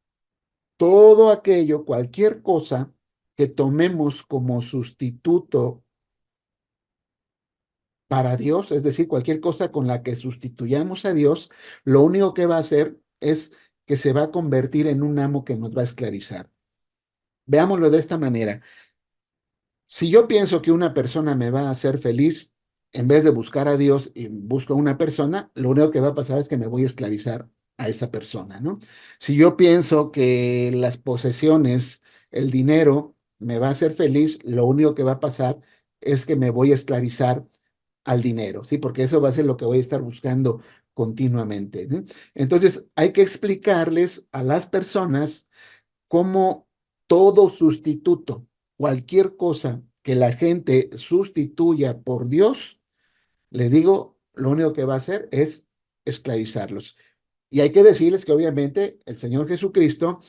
todo aquello, cualquier cosa que tomemos como sustituto para Dios, es decir, cualquier cosa con la que sustituyamos a Dios, lo único que va a hacer es que se va a convertir en un amo que nos va a esclavizar. Veámoslo de esta manera. Si yo pienso que una persona me va a hacer feliz, en vez de buscar a Dios y busco a una persona, lo único que va a pasar es que me voy a esclavizar a esa persona, ¿no? Si yo pienso que las posesiones, el dinero, me va a hacer feliz, lo único que va a pasar es que me voy a esclavizar al dinero, ¿sí? Porque eso va a ser lo que voy a estar buscando continuamente, ¿no? Entonces, hay que explicarles a las personas como todo sustituto, cualquier cosa que la gente sustituya por Dios, le digo, lo único que va a hacer es esclavizarlos. Y hay que decirles que obviamente el Señor Jesucristo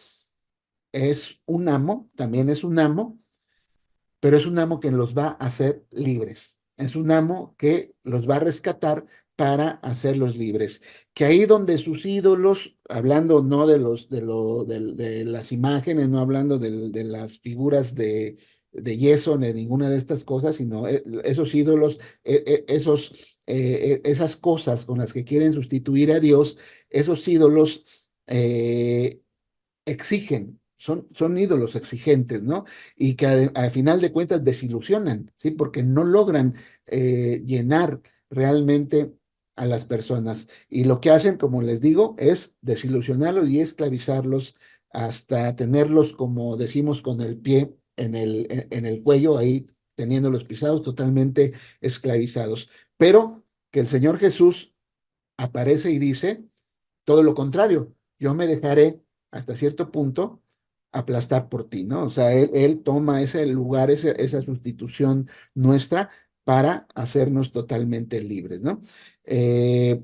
es un amo, también es un amo, pero es un amo que los va a hacer libres. Es un amo que los va a rescatar para hacerlos libres. Que ahí donde sus ídolos, hablando no de de las imágenes, no hablando de las figuras de yeso ni de ninguna de estas cosas, sino esos ídolos, esas cosas con las que quieren sustituir a Dios, esos ídolos exigen, son ídolos exigentes, ¿no? Y que al final de cuentas desilusionan, ¿sí? Porque no logran llenar realmente a las personas. Y lo que hacen, como les digo, es desilusionarlos y esclavizarlos hasta tenerlos, como decimos, con el pie en el cuello, ahí teniéndolos pisados, totalmente esclavizados. Pero que el Señor Jesús aparece y dice, todo lo contrario, yo me dejaré hasta cierto punto aplastar por ti, ¿no? O sea, él toma ese lugar, esa sustitución nuestra para hacernos totalmente libres, ¿no?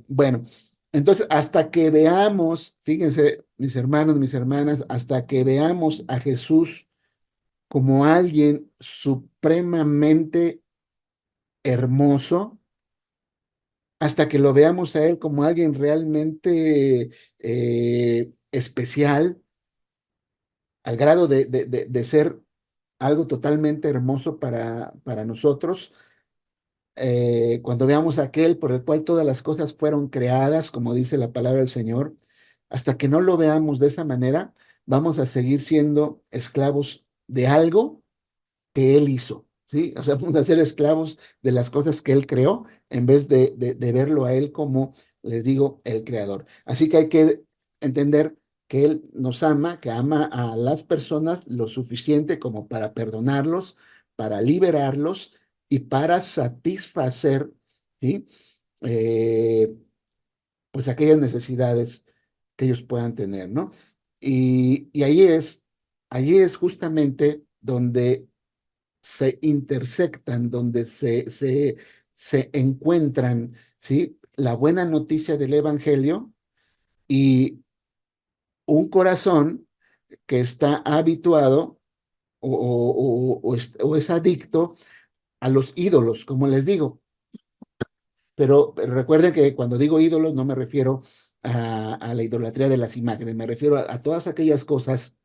Bueno, entonces, hasta que veamos, fíjense, mis hermanos, mis hermanas, hasta que veamos a Jesús como alguien supremamente hermoso, hasta que lo veamos a Él como alguien realmente especial, al grado de ser algo totalmente hermoso para nosotros. Cuando veamos a aquel por el cual todas las cosas fueron creadas, como dice la palabra del Señor, hasta que no lo veamos de esa manera, vamos a seguir siendo esclavos de algo que Él hizo, ¿sí? O sea, vamos a ser esclavos de las cosas que Él creó en vez de verlo a Él como, les digo, el creador. Así que hay que entender que Él nos ama, que ama a las personas lo suficiente como para perdonarlos, para liberarlos y para satisfacer, ¿sí? Eh, pues aquellas necesidades que ellos puedan tener, ¿no? Y ahí es justamente donde se intersectan, donde se encuentran, ¿sí? La buena noticia del Evangelio y un corazón que está habituado o es adicto a los ídolos, como les digo. Pero recuerden que cuando digo ídolos no me refiero a la idolatría de las imágenes, me refiero a todas aquellas cosas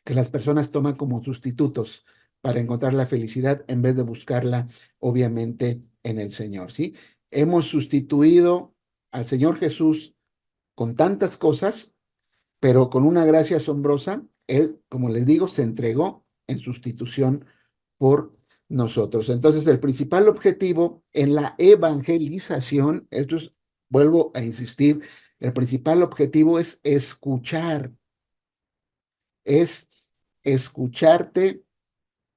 que las personas toman como sustitutos para encontrar la felicidad en vez de buscarla, obviamente, en el Señor, ¿sí? Hemos sustituido al Señor Jesús con tantas cosas, pero con una gracia asombrosa, Él, como les digo, se entregó en sustitución por nosotros. Entonces, el principal objetivo en la evangelización, esto es, vuelvo a insistir, el principal objetivo es escucharte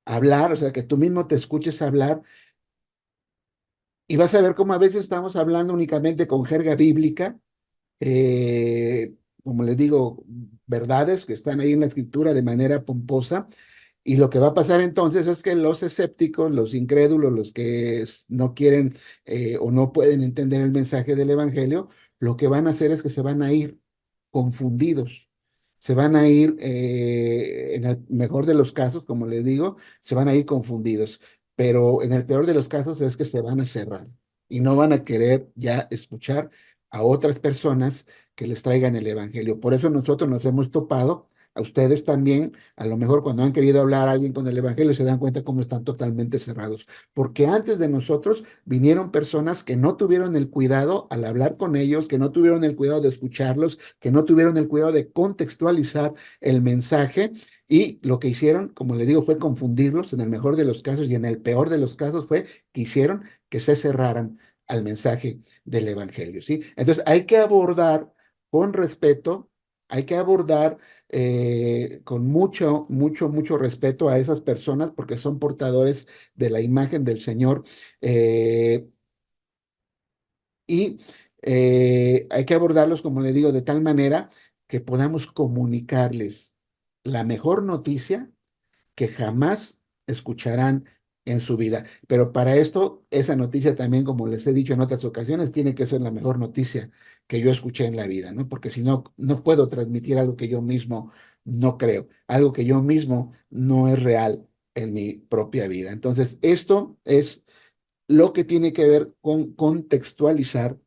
hablar, o sea, que tú mismo te escuches hablar y vas a ver cómo a veces estamos hablando únicamente con jerga bíblica, como les digo, verdades que están ahí en la escritura de manera pomposa. Y lo que va a pasar entonces es que los escépticos, los incrédulos, los que no quieren o no pueden entender el mensaje del Evangelio, lo que van a hacer es que se van a ir confundidos. Se van a ir, en el mejor de los casos, como les digo, se van a ir confundidos. Pero en el peor de los casos es que se van a cerrar y no van a querer ya escuchar a otras personas que les traigan el Evangelio. Por eso nosotros nos hemos topado a ustedes también, a lo mejor cuando han querido hablar a alguien con el Evangelio, se dan cuenta cómo están totalmente cerrados. Porque antes de nosotros vinieron personas que no tuvieron el cuidado al hablar con ellos, que no tuvieron el cuidado de escucharlos, que no tuvieron el cuidado de contextualizar el mensaje. Y lo que hicieron, como le digo, fue confundirlos en el mejor de los casos y en el peor de los casos fue que hicieron que se cerraran al mensaje del Evangelio, ¿sí? Entonces hay que abordar con respeto, hay que abordar con mucho respeto a esas personas porque son portadores de la imagen del Señor. eh, y hay que abordarlos, como le digo, de tal manera que podamos comunicarles la mejor noticia que jamás escucharán en su vida. Pero para esto, esa noticia también, como les he dicho en otras ocasiones, tiene que ser la mejor noticia que yo escuché en la vida, ¿no? Porque si no, no puedo transmitir algo que yo mismo no creo, algo que yo mismo no es real en mi propia vida. Entonces, esto es lo que tiene que ver con contextualizar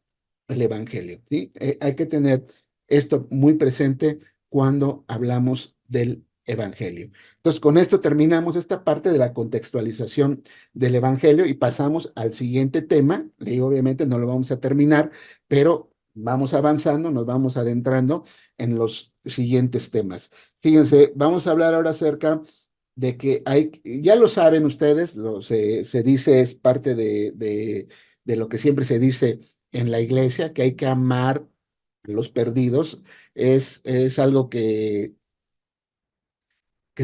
el Evangelio, ¿sí? Hay que tener esto muy presente cuando hablamos del Evangelio. Entonces, con esto terminamos esta parte de la contextualización del Evangelio y pasamos al siguiente tema. Le digo, obviamente no lo vamos a terminar, pero vamos avanzando, nos vamos adentrando en los siguientes temas. Fíjense, vamos a hablar ahora acerca de que hay, ya lo saben ustedes, se dice, es parte de lo que siempre se dice en la iglesia, que hay que amar a los perdidos, es algo que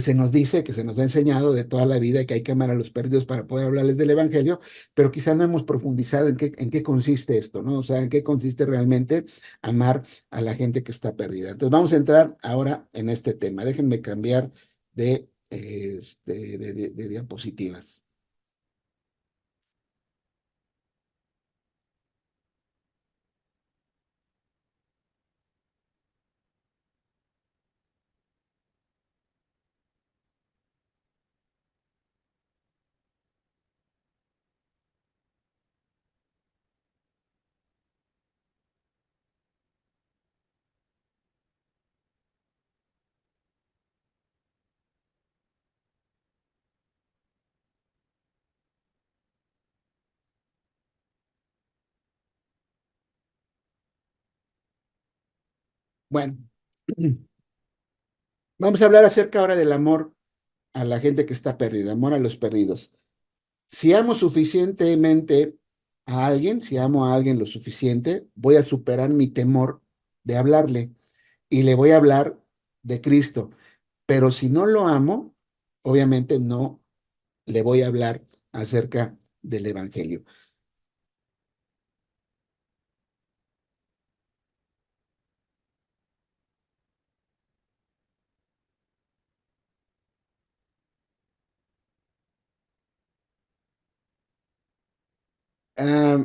se nos dice, que se nos ha enseñado de toda la vida, que hay que amar a los perdidos para poder hablarles del Evangelio, pero quizá no hemos profundizado en qué consiste esto, ¿no? O sea, en qué consiste realmente amar a la gente que está perdida. Entonces vamos a entrar ahora en este tema. Déjenme cambiar de diapositivas. Bueno, vamos a hablar acerca ahora del amor a la gente que está perdida, amor a los perdidos. Si amo suficientemente a alguien, si amo a alguien lo suficiente, voy a superar mi temor de hablarle y le voy a hablar de Cristo. Pero si no lo amo, obviamente no le voy a hablar acerca del Evangelio. Ah,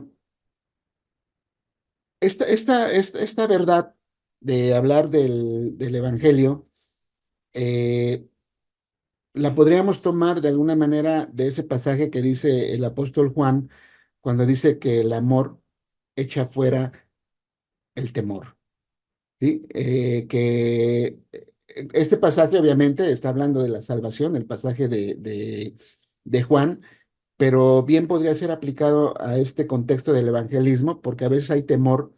esta verdad de hablar del Evangelio, eh, la podríamos tomar de alguna manera de ese pasaje que dice el apóstol Juan cuando dice que el amor echa fuera el temor. ¿Sí? Este pasaje obviamente está hablando de la salvación, el pasaje de Juan, pero bien podría ser aplicado a este contexto del evangelismo, porque a veces hay temor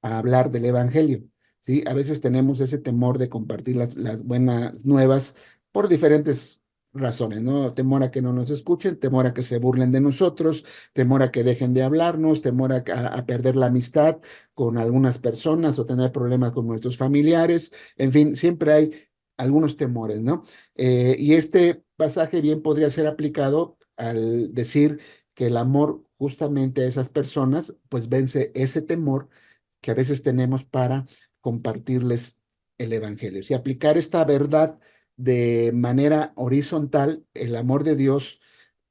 a hablar del evangelio, ¿sí? A veces tenemos ese temor de compartir las buenas nuevas por diferentes razones, ¿no? Temor a que no nos escuchen, temor a que se burlen de nosotros, temor a que dejen de hablarnos, temor a perder la amistad con algunas personas o tener problemas con nuestros familiares, en fin, siempre hay algunos temores, ¿no? Y este pasaje bien podría ser aplicado al decir que el amor justamente a esas personas, pues vence ese temor que a veces tenemos para compartirles el Evangelio. Si aplicar esta verdad de manera horizontal, el amor de Dios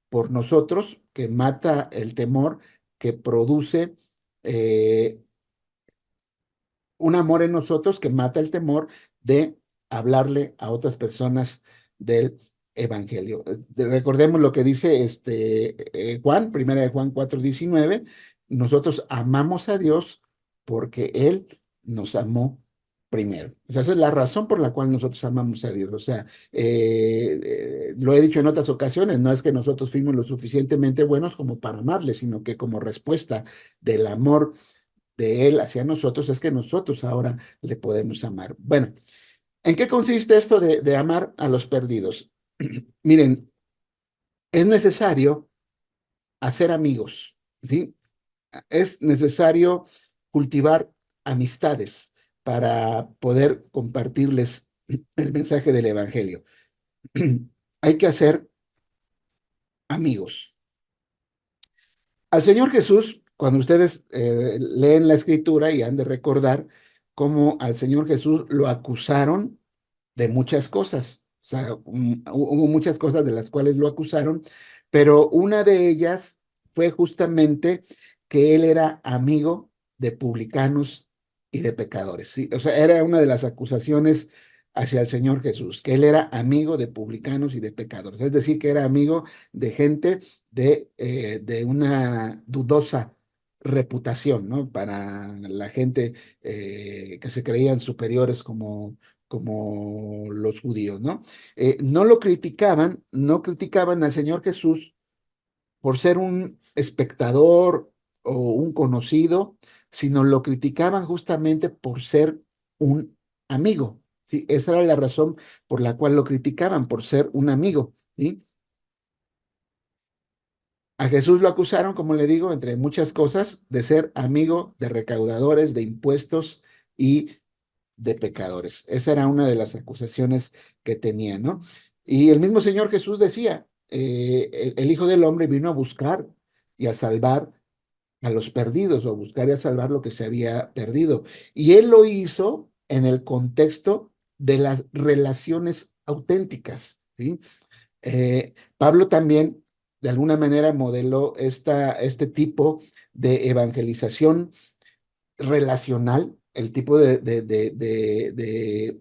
por nosotros, que mata el temor, que produce eh, un amor en nosotros que mata el temor de hablarle a otras personas del Evangelio. Recordemos lo que dice Juan, primera de Juan 4:19, nosotros amamos a Dios porque Él nos amó primero. O sea, esa es la razón por la cual nosotros amamos a Dios. O sea, lo he dicho en otras ocasiones, no es que nosotros fuimos lo suficientemente buenos como para amarle, sino que como respuesta del amor de Él hacia nosotros es que nosotros ahora le podemos amar. Bueno, ¿en qué consiste esto de amar a los perdidos? Miren, es necesario hacer amigos, ¿sí? Es necesario cultivar amistades para poder compartirles el mensaje del Evangelio. Hay que hacer amigos. Al Señor Jesús, cuando ustedes leen la escritura y han de recordar cómo al Señor Jesús lo acusaron de muchas cosas. O sea, hubo muchas cosas de las cuales lo acusaron, pero una de ellas fue justamente que él era amigo de publicanos y de pecadores. ¿Sí? O sea, era una de las acusaciones hacia el Señor Jesús, que él era amigo de publicanos y de pecadores. Es decir, que era amigo de gente de una dudosa reputación, ¿no? Para la gente que se creían superiores como los judíos, ¿no? No lo criticaban, no criticaban al Señor Jesús por ser un espectador o un conocido, sino lo criticaban justamente por ser un amigo, ¿sí? Esa era la razón por la cual lo criticaban, por ser un amigo, ¿sí? A Jesús lo acusaron, como le digo, entre muchas cosas, de ser amigo de recaudadores de impuestos y de pecadores. Esa era una de las acusaciones que tenía, ¿no? Y el mismo Señor Jesús decía, el Hijo del Hombre vino a buscar y a salvar a los perdidos, o a buscar y a salvar lo que se había perdido. Y él lo hizo en el contexto de las relaciones auténticas, ¿sí? Pablo también, de alguna manera, modeló este tipo de evangelización relacional, el tipo de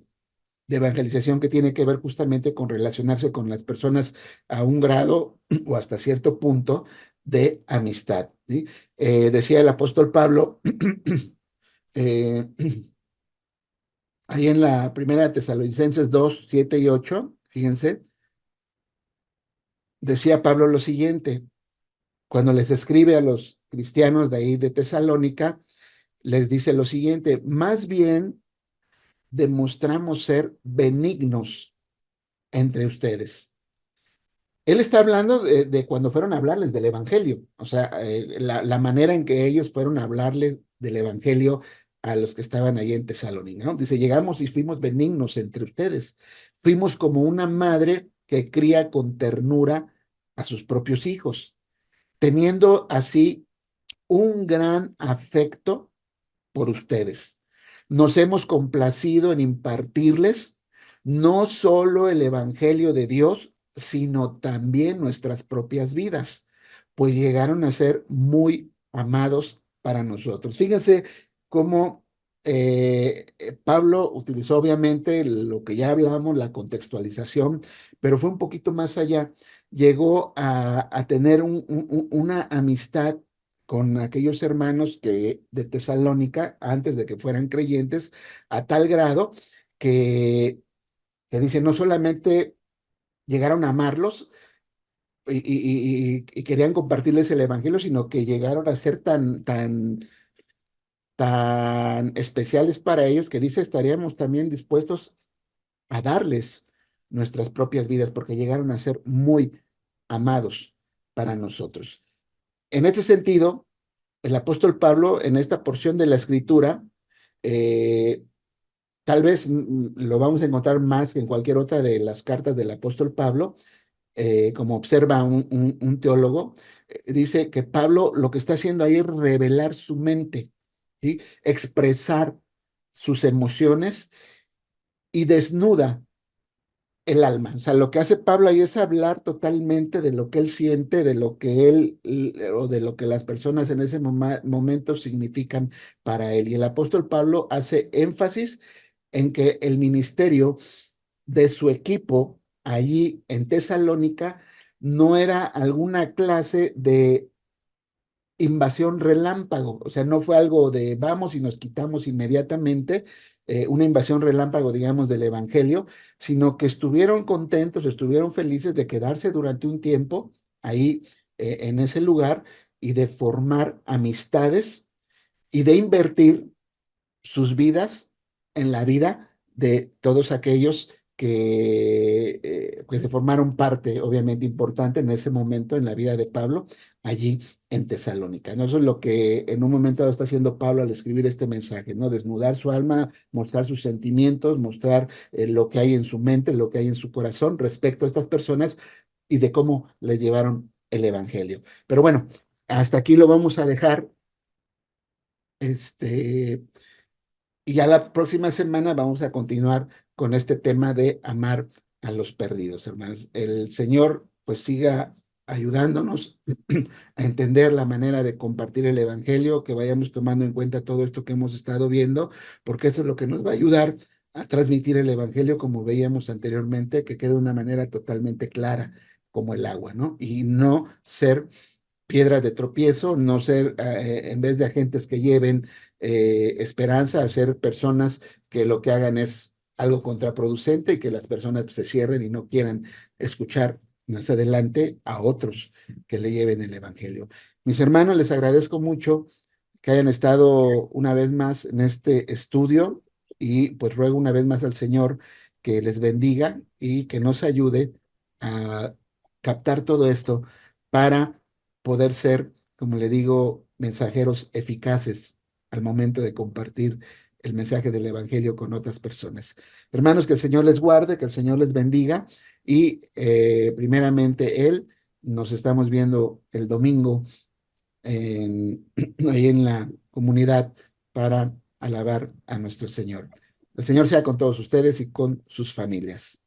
evangelización que tiene que ver justamente con relacionarse con las personas a un grado o hasta cierto punto de amistad, ¿sí? Decía el apóstol Pablo, eh, ahí en la primera de Tesalonicenses 2 7 y 8 fíjense, decía Pablo lo siguiente, cuando les escribe a los cristianos de ahí de Tesalónica, les dice lo siguiente, más bien demostramos ser benignos entre ustedes. Él está hablando de cuando fueron a hablarles del Evangelio, o sea, la manera en que ellos fueron a hablarles del Evangelio a los que estaban ahí en Tesalónica, ¿no? Dice, llegamos y fuimos benignos entre ustedes, fuimos como una madre que cría con ternura a sus propios hijos, teniendo así un gran afecto por ustedes. Nos hemos complacido en impartirles no solo el Evangelio de Dios, sino también nuestras propias vidas, pues llegaron a ser muy amados para nosotros. Fíjense cómo Pablo utilizó obviamente lo que ya hablamos, la contextualización, pero fue un poquito más allá. Llegó a tener una amistad con aquellos hermanos de Tesalónica, antes de que fueran creyentes, a tal grado que, que dice, no solamente llegaron a amarlos y querían compartirles el evangelio, sino que llegaron a ser tan especiales para ellos que dice, estaríamos también dispuestos a darles nuestras propias vidas, porque llegaron a ser muy amados para nosotros. En este sentido, el apóstol Pablo, en esta porción de la escritura, eh, tal vez lo vamos a encontrar más que en cualquier otra de las cartas del apóstol Pablo, como observa un teólogo, dice que Pablo lo que está haciendo ahí es revelar su mente, ¿sí? Expresar sus emociones y desnuda el alma. O sea, lo que hace Pablo ahí es hablar totalmente de lo que él siente, de lo que o de lo que las personas en ese momento significan para él. Y el apóstol Pablo hace énfasis en que el ministerio de su equipo allí en Tesalónica no era alguna clase de invasión relámpago, o sea, no fue algo de vamos y nos quitamos inmediatamente, una invasión relámpago, digamos, del Evangelio, sino que estuvieron contentos, estuvieron felices de quedarse durante un tiempo ahí en ese lugar y de formar amistades y de invertir sus vidas en la vida de todos aquellos que se formaron parte, obviamente importante en ese momento en la vida de Pablo, allí en Tesalónica, ¿no? Eso es lo que en un momento dado está haciendo Pablo al escribir este mensaje, ¿no? Desnudar su alma, mostrar sus sentimientos, mostrar lo que hay en su mente, lo que hay en su corazón respecto a estas personas y de cómo les llevaron el Evangelio. Pero bueno, hasta aquí lo vamos a dejar. Este, y ya la próxima semana vamos a continuar con este tema de amar a los perdidos, hermanos. El Señor pues siga ayudándonos a entender la manera de compartir el Evangelio, que vayamos tomando en cuenta todo esto que hemos estado viendo, porque eso es lo que nos va a ayudar a transmitir el Evangelio, como veíamos anteriormente, que quede de una manera totalmente clara como el agua, ¿no? Y no ser piedras de tropiezo, no ser, en vez de agentes que lleven esperanza, a ser personas que lo que hagan es algo contraproducente y que las personas se cierren y no quieran escuchar más adelante a otros que le lleven el Evangelio. Mis hermanos, les agradezco mucho que hayan estado una vez más en este estudio y pues ruego una vez más al Señor que les bendiga y que nos ayude a captar todo esto para poder ser, como le digo, mensajeros eficaces al momento de compartir el mensaje del Evangelio con otras personas. Hermanos, que el Señor les guarde, que el Señor les bendiga y primeramente Él, nos estamos viendo el domingo ahí en la comunidad para alabar a nuestro Señor. El Señor sea con todos ustedes y con sus familias.